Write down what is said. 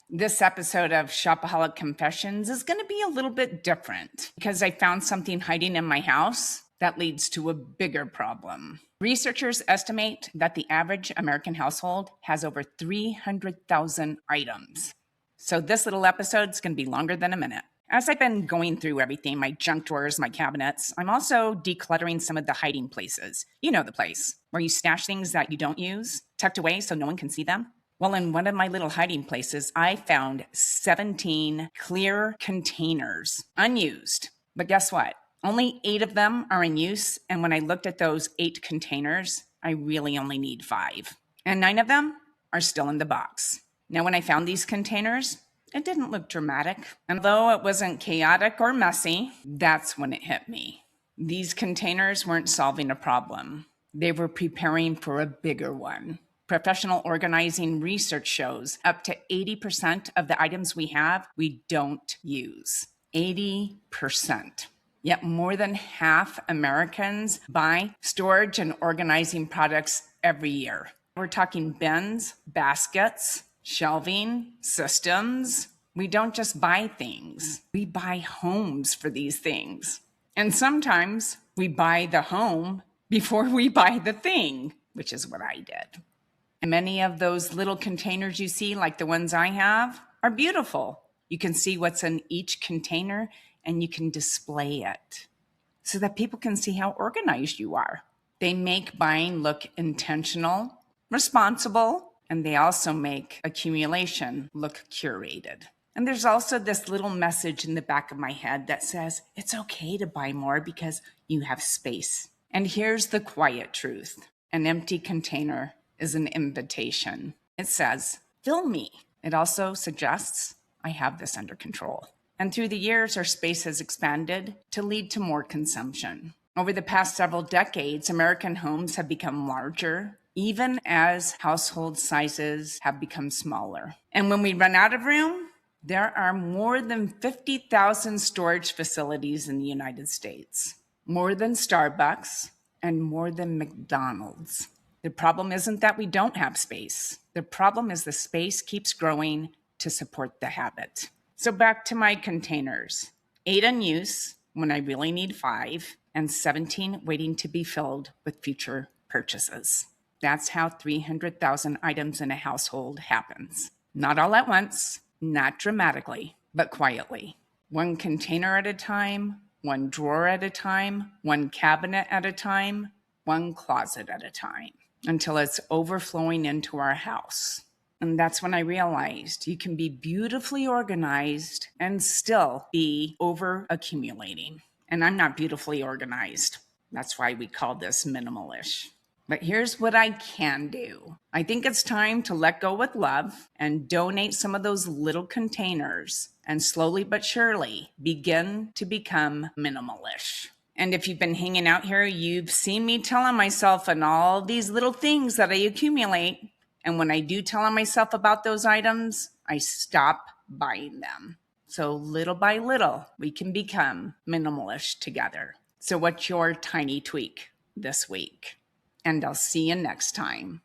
This episode of Shopaholic Confessions is going to be a little bit different because I found something hiding in my house that leads to a bigger problem. Researchers estimate that the average American household has over 300,000 items. So this little episode is going to be longer than a minute. As I've been going through everything, my junk drawers, my cabinets, I'm also decluttering some of the hiding places. You know the place where you stash things that you don't use, tucked away so no one can see them. Well, in one of my little hiding places, I found 17 clear containers, unused. But guess what? Only 8 of them are in use. And when I looked at those 8 containers, I really only need 5. And 9 of them are still in the box. Now, when I found these containers, it didn't look dramatic. And though it wasn't chaotic or messy, that's when it hit me. These containers weren't solving a problem. They were preparing for a bigger one. Professional organizing research shows up to 80% of the items we have, we don't use. 80%. Yet more than half Americans buy storage and organizing products every year. We're talking bins, baskets, shelving, systems. We don't just buy things. We buy homes for these things. And sometimes we buy the home before we buy the thing, which is what I did. And many of those little containers you see, like the ones I have, are beautiful. You can see what's in each container and you can display it so that people can see how organized you are. They make buying look intentional, responsible, and they also make accumulation look curated. And there's also this little message in the back of my head that says it's okay to buy more because you have space. And here's the quiet truth. An empty container is an invitation. It says, fill me. It also suggests I have this under control. And through the years, our space has expanded to lead to more consumption. Over the past several decades, American homes have become larger, even as household sizes have become smaller. And when we run out of room, there are more than 50,000 storage facilities in the United States, more than Starbucks, and more than McDonald's. The problem isn't that we don't have space. The problem is the space keeps growing to support the habit. So back to my containers. 8 in use when I really need 5, and 17 waiting to be filled with future purchases. That's how 300,000 items in a household happens. Not all at once, not dramatically, but quietly. One container at a time, one drawer at a time, one cabinet at a time, one closet at a time, until it's overflowing into our house. And that's when I realized you can be beautifully organized and still be over accumulating. And I'm not beautifully organized. That's why we call this minimalish. But here's what I can do. I think it's time to let go with love and donate some of those little containers and slowly but surely begin to become minimalish. And if you've been hanging out here, you've seen me telling myself on all these little things that I accumulate. And when I do tell myself about those items, I stop buying them. So little by little, we can become minimalish together. So what's your tiny tweak this week? And I'll see you next time.